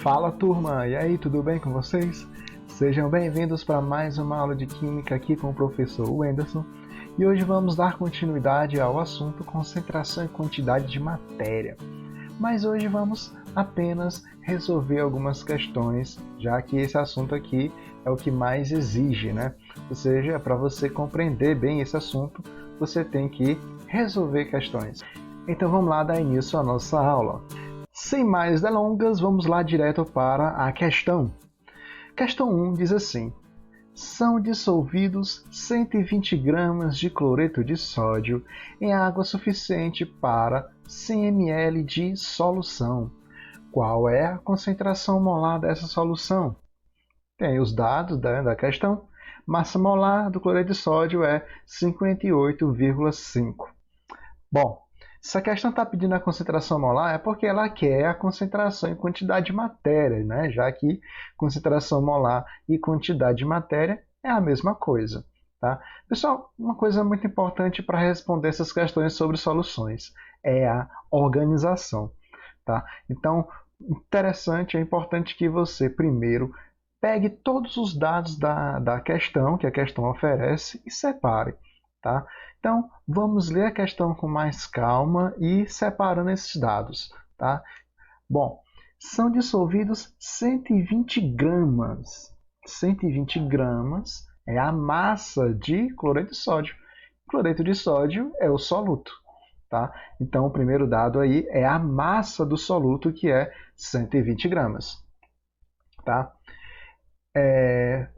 Fala turma, e aí, tudo bem com vocês? Sejam bem-vindos para mais uma aula de Química aqui com o professor Wenderson. E hoje vamos dar continuidade ao assunto concentração e quantidade de matéria. Mas hoje vamos apenas resolver algumas questões, já que esse assunto aqui é o que mais exige, né? Ou seja, para você compreender bem esse assunto, você tem que resolver questões. Então vamos lá dar início à nossa aula. Sem mais delongas, vamos lá direto para a questão. Questão 1 diz assim: são dissolvidos 120 gramas de cloreto de sódio em água suficiente para 100 ml de solução. Qual é a concentração molar dessa solução? Tem os dados da questão. Massa molar do cloreto de sódio é 58,5. Bom, se a questão está pedindo a concentração molar, é porque ela quer a concentração em quantidade de matéria, né? Já que concentração molar e quantidade de matéria é a mesma coisa. Tá? Pessoal, uma coisa muito importante para responder essas questões sobre soluções é a organização. Tá? Então, interessante, é importante que você primeiro pegue todos os dados da questão, que a questão oferece, e separe. Tá? Então, vamos ler a questão com mais calma e separando esses dados. Tá? Bom, são dissolvidos 120 gramas. 120 gramas é a massa de cloreto de sódio. Cloreto de sódio é o soluto. Tá? Então, o primeiro dado aí é a massa do soluto, que é 120 gramas. Tá?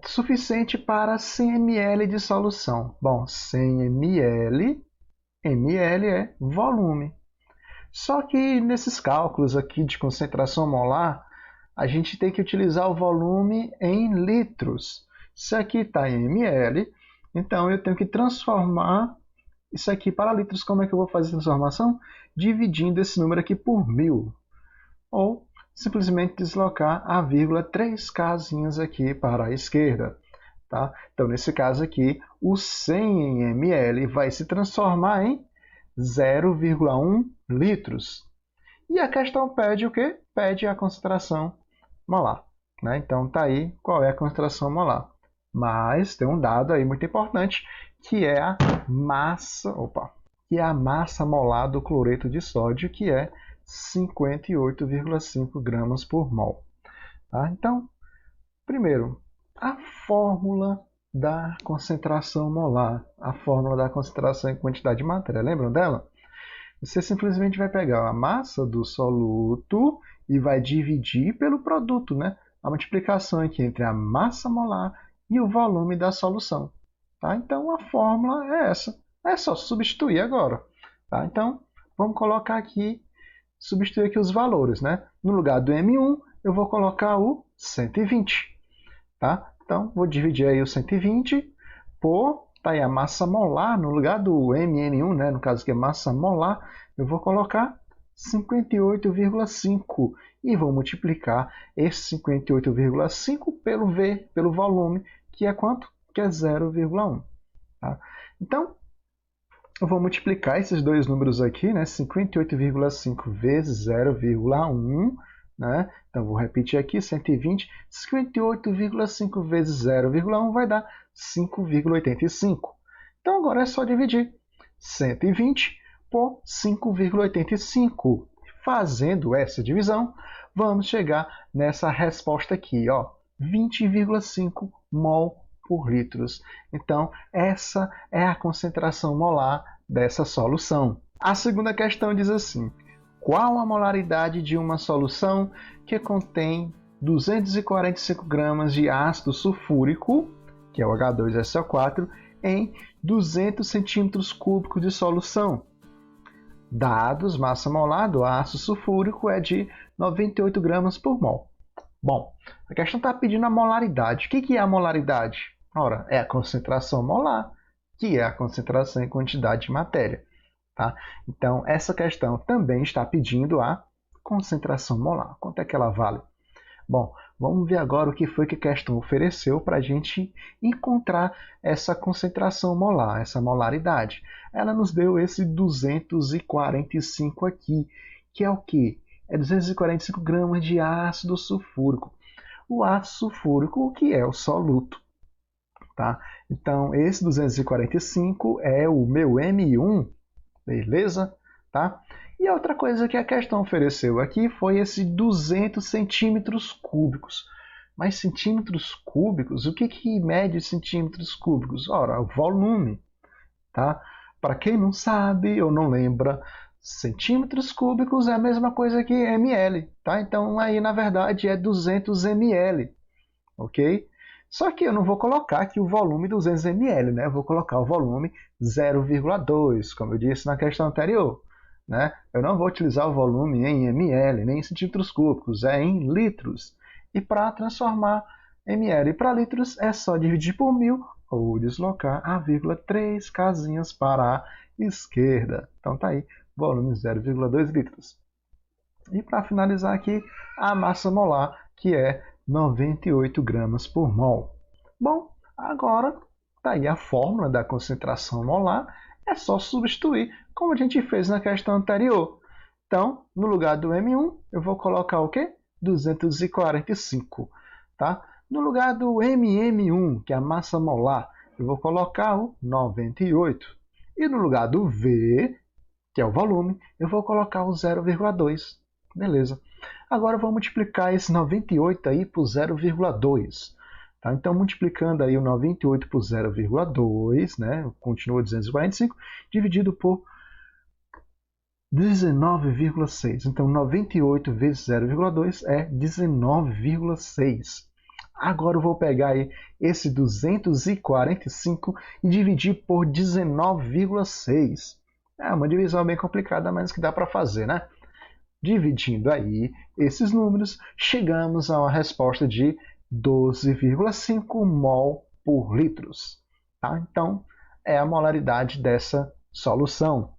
Suficiente para 100 ml de solução. Bom, 100 ml, ml é volume. Só que nesses cálculos aqui de concentração molar, a gente tem que utilizar o volume em litros. Isso aqui está em ml, então eu tenho que transformar isso aqui para litros. Como é que eu vou fazer a transformação? Dividindo esse número aqui por 1000. Ou simplesmente deslocar a vírgula 3 casinhas aqui para a esquerda. Tá? Então, nesse caso aqui, o 100 em ml vai se transformar em 0,1 litros. E a questão pede o quê? Pede a concentração molar. Né? Então, está aí qual é a concentração molar. Mas tem um dado aí muito importante, que é a massa molar do cloreto de sódio, que é 58,5 gramas por mol. Tá? Então, primeiro, a fórmula da concentração molar, a fórmula da concentração em quantidade de matéria. Lembram dela? Você simplesmente vai pegar a massa do soluto e vai dividir pelo produto, né? A multiplicação aqui entre a massa molar e o volume da solução. Tá? Então, a fórmula é essa. É só substituir agora. Tá? Então, vamos colocar aqui, substituir aqui os valores. Né? No lugar do M1, eu vou colocar o 120. Tá? Então, vou dividir aí o 120 por, tá aí a massa molar, no lugar do MN1, né? No caso que é massa molar, eu vou colocar 58,5 e vou multiplicar esse 58,5 pelo V, pelo volume, que é quanto? Que é 0,1. Tá? Então, eu vou multiplicar esses dois números aqui, né? 58,5 vezes 0,1. Né? Então, vou repetir aqui, 120, 58,5 vezes 0,1 vai dar 5,85. Então, agora é só dividir 120 por 5,85. Fazendo essa divisão, vamos chegar nessa resposta aqui, 20,5 mol por litros. Então, essa é a concentração molar dessa solução. A segunda questão diz assim: qual a molaridade de uma solução que contém 245 gramas de ácido sulfúrico, que é o H2SO4, em 200 centímetros cúbicos de solução? Dados, massa molar do ácido sulfúrico é de 98 gramas por mol. Bom, a questão está pedindo a molaridade. O que é a molaridade? Ora, é a concentração molar, que é a concentração em quantidade de matéria. Tá? Então, essa questão também está pedindo a concentração molar. Quanto é que ela vale? Bom, vamos ver agora o que foi que a questão ofereceu para a gente encontrar essa concentração molar, essa molaridade. Ela nos deu esse 245 aqui, que é o quê? é 245 gramas de ácido sulfúrico. O ácido sulfúrico, que é o soluto. Tá? Então, esse 245 é o meu M1, beleza? Tá? E a outra coisa que a questão ofereceu aqui foi esse 200 centímetros cúbicos. Mas centímetros cúbicos, o que mede centímetros cúbicos? Ora, o volume. Tá? Para quem não sabe ou não lembra, centímetros cúbicos é a mesma coisa que ml. Tá? Então, aí, na verdade, é 200 ml. Ok? Só que eu não vou colocar aqui o volume 200 ml, né? Eu vou colocar o volume 0,2, como eu disse na questão anterior. Né? Eu não vou utilizar o volume em ml, nem em centímetros cúbicos, é em litros. E para transformar ml para litros, é só dividir por 1000 ou deslocar a vírgula 3 casinhas para a esquerda. Então tá aí, volume 0,2 litros. E para finalizar aqui, a massa molar, que é 98 gramas por mol. Bom, agora está aí a fórmula da concentração molar, é só substituir, como a gente fez na questão anterior. Então, no lugar do M1, eu vou colocar o quê? 245. Tá? No lugar do MM1, que é a massa molar, eu vou colocar o 98. E no lugar do V, que é o volume, eu vou colocar o 0,2. Beleza. Agora eu vou multiplicar esse 98 aí por 0,2. Tá? Então, multiplicando aí o 98 por 0,2, né? Continua 245, dividido por 19,6. Então, 98 vezes 0,2 é 19,6. Agora eu vou pegar aí esse 245 e dividir por 19,6. É uma divisão bem complicada, mas que dá para fazer, né? Dividindo aí esses números, chegamos a uma resposta de 12,5 mol por litros. Tá? Então, é a molaridade dessa solução.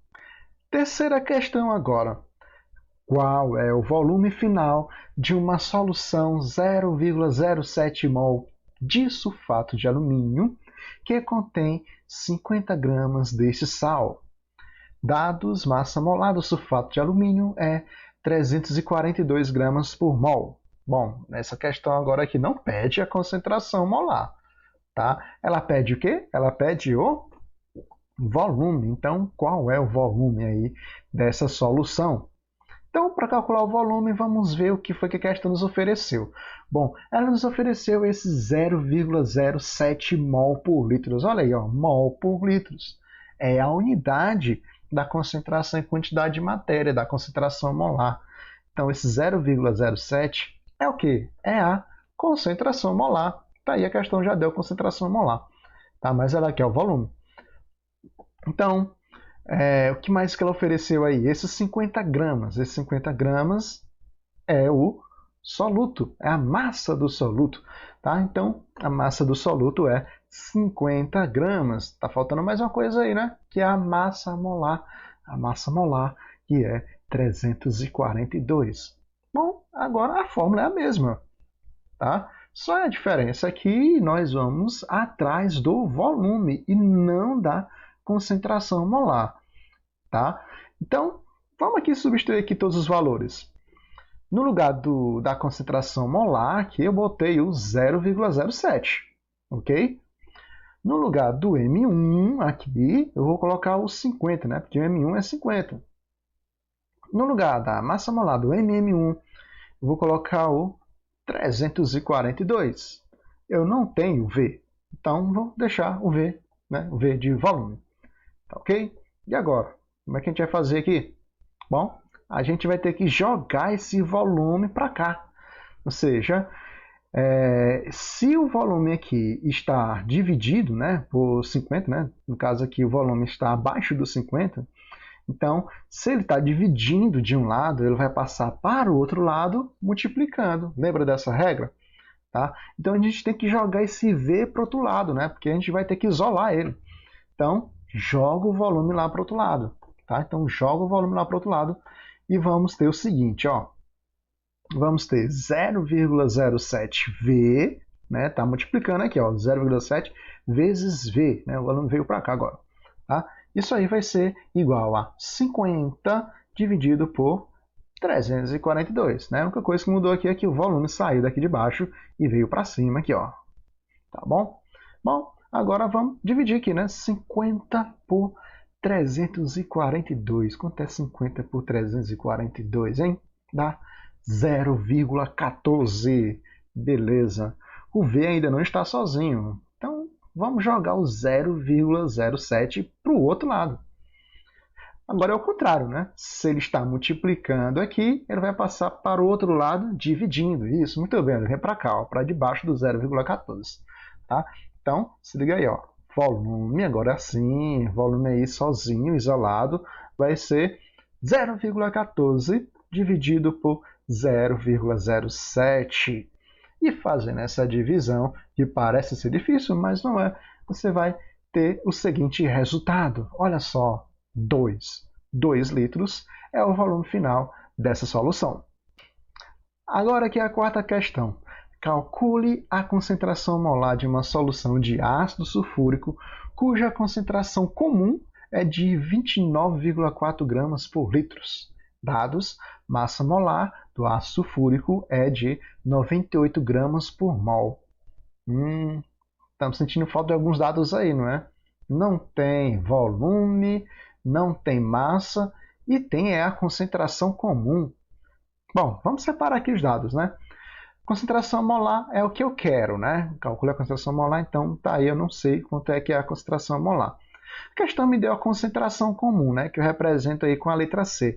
Terceira questão agora. Qual é o volume final de uma solução 0,07 mol de sulfato de alumínio que contém 50 gramas deste sal? Dados, massa molar do sulfato de alumínio é 342 gramas por mol. Bom, nessa questão agora aqui não pede a concentração molar, tá? Ela pede o quê? Ela pede o volume. Então, qual é o volume aí dessa solução? Então, para calcular o volume, vamos ver o que foi que a questão nos ofereceu. Bom, ela nos ofereceu esse 0,07 mol por litros. Olha aí, ó, mol por litros. É a unidade da concentração em quantidade de matéria, da concentração molar. Então, esse 0,07 é o quê? É a concentração molar. Tá aí, a questão já deu concentração molar. Tá? Mas ela quer o volume. Então, o que mais que ela ofereceu aí? Esses 50 gramas. Esses 50 gramas é o soluto, é a massa do soluto. Tá? Então, a massa do soluto é 50 gramas. Tá faltando mais uma coisa aí, né? Que é a massa molar. A massa molar, que é 342. Bom, agora a fórmula é a mesma. Tá? Só a diferença é que nós vamos atrás do volume e não da concentração molar. Tá? Então, vamos aqui substituir aqui todos os valores. No lugar da concentração molar, aqui eu botei o 0,07, ok? No lugar do M1, aqui, eu vou colocar o 50, né? Porque o M1 é 50. No lugar da massa molar do MM1, eu vou colocar o 342. Eu não tenho V, então vou deixar o V, né? O V de volume. Tá ok? E agora? Como é que a gente vai fazer aqui? Bom, a gente vai ter que jogar esse volume para cá. Ou seja, se o volume aqui está dividido, né, por 50, né, no caso aqui o volume está abaixo do 50, então, se ele está dividindo de um lado, ele vai passar para o outro lado multiplicando. Lembra dessa regra? Tá? Então, a gente tem que jogar esse V para o outro lado, né, porque a gente vai ter que isolar ele. Então, joga o volume lá para o outro lado. Tá? Então, joga o volume lá para o outro lado e vamos ter o seguinte, ó. Vamos ter 0,07V, né? Tá multiplicando aqui, ó, 0,7 vezes V, né? O volume veio para cá agora, tá? Isso aí vai ser igual a 50 dividido por 342, né? A única coisa que mudou aqui é que o volume saiu daqui de baixo e veio para cima aqui, ó. Tá bom? Bom, agora vamos dividir aqui, né? 50 por 342. Quanto é 50 por 342, hein? Dá 0,14. Beleza. O V ainda não está sozinho. Então, vamos jogar o 0,07 para o outro lado. Agora é o contrário, né? Se ele está multiplicando aqui, ele vai passar para o outro lado dividindo. Isso, muito bem, ele vem para cá, para debaixo do 0,14. Tá? Então, se liga aí, ó. Volume, agora assim, volume aí sozinho, isolado, vai ser 0,14 dividido por 0,07. E fazendo essa divisão, que parece ser difícil, mas não é, você vai ter o seguinte resultado. Olha só, 2 litros é o volume final dessa solução. Agora aqui a quarta questão. Calcule a concentração molar de uma solução de ácido sulfúrico cuja concentração comum é de 29,4 gramas por litro. Dados, massa molar do ácido sulfúrico é de 98 gramas por mol. Estamos sentindo falta de alguns dados aí, não é? Não tem volume, não tem massa e tem a concentração comum. Bom, vamos separar aqui os dados, né? Concentração molar é o que eu quero, né? Calcule a concentração molar, então tá aí, eu não sei quanto é que é a concentração molar. A questão me deu a concentração comum, né? Que eu represento aí com a letra C.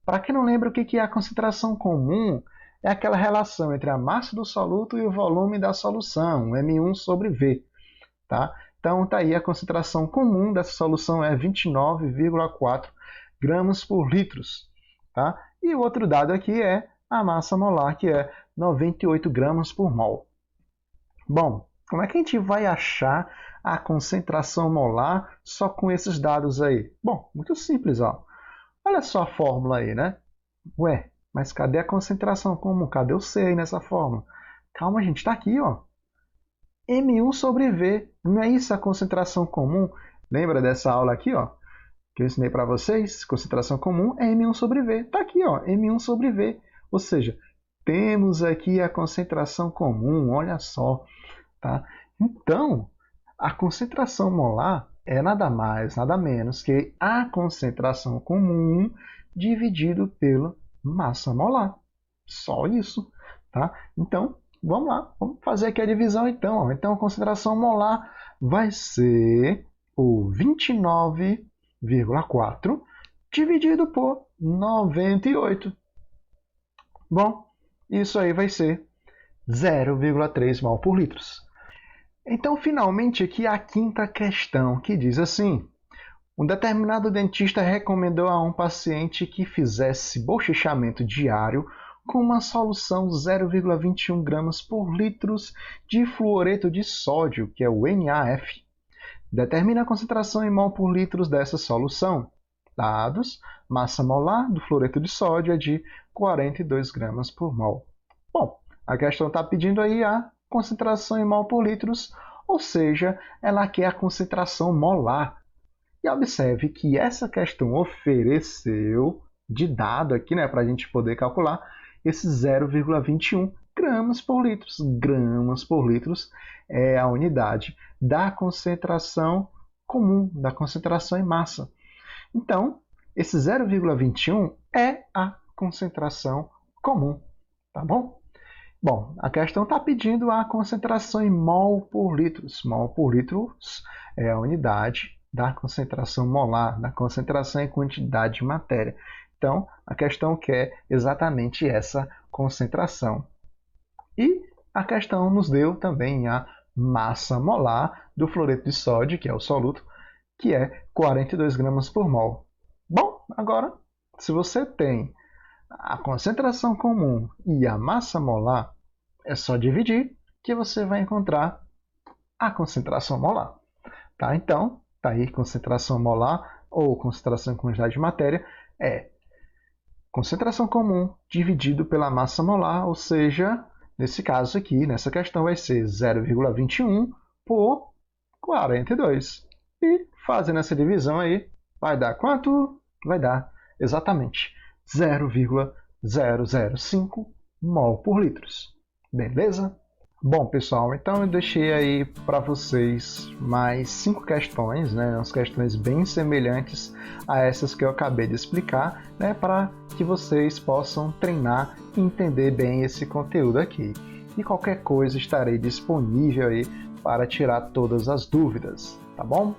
Para quem não lembra o que é a concentração comum, é aquela relação entre a massa do soluto e o volume da solução, M1 sobre V. Tá? Então tá aí a concentração comum dessa solução é 29,4 gramas por litro. Tá? E o outro dado aqui é a massa molar, que é 98 gramas por mol. Bom, como é que a gente vai achar a concentração molar só com esses dados aí? Bom, muito simples, ó. Olha só a fórmula aí, né? Ué, mas cadê a concentração comum? Cadê o C aí nessa fórmula? Calma, gente, está aqui, ó. M1 sobre V. Não é isso a concentração comum? Lembra dessa aula aqui, ó? Que eu ensinei para vocês? Concentração comum é M1 sobre V. Está aqui, ó, M1 sobre V. Ou seja, temos aqui a concentração comum, olha só. Tá? Então, a concentração molar é nada mais, nada menos que a concentração comum dividido pela massa molar. Só isso. Tá? Então, vamos lá, vamos fazer aqui a divisão então. Então, a concentração molar vai ser o 29,4 dividido por 98. Bom, isso aí vai ser 0,3 mol por litro. Então, finalmente, aqui a quinta questão, que diz assim: um determinado dentista recomendou a um paciente que fizesse bochechamento diário com uma solução 0,21 gramas por litro de fluoreto de sódio, que é o NaF. Determina a concentração em mol por litro dessa solução. Dados, massa molar do fluoreto de sódio é de 42 gramas por mol. Bom, a questão está pedindo aí a concentração em mol por litro, ou seja, ela quer a concentração molar. E observe que essa questão ofereceu de dado aqui, né, para a gente poder calcular, esse 0,21 gramas por litro. Gramas por litro é a unidade da concentração comum, da concentração em massa. Então, esse 0,21 é a concentração comum, tá bom? Bom, a questão está pedindo a concentração em mol por litro. Mol por litro é a unidade da concentração molar, da concentração em quantidade de matéria. Então, a questão quer exatamente essa concentração. E a questão nos deu também a massa molar do fluoreto de sódio, que é o soluto, que é 42 gramas por mol. Bom, agora, se você tem a concentração comum e a massa molar, é só dividir que você vai encontrar a concentração molar. Tá? Então, tá aí concentração molar ou concentração em quantidade de matéria é concentração comum dividido pela massa molar, ou seja, nesse caso aqui, nessa questão vai ser 0,21 por 42. E fazendo essa divisão aí, vai dar quanto? Vai dar exatamente 0,3 0,005 mol por litro. Beleza? Bom, pessoal, então eu deixei aí para vocês mais 5 questões, né, umas questões bem semelhantes a essas que eu acabei de explicar, né, para que vocês possam treinar e entender bem esse conteúdo aqui. E qualquer coisa estarei disponível aí para tirar todas as dúvidas, tá bom?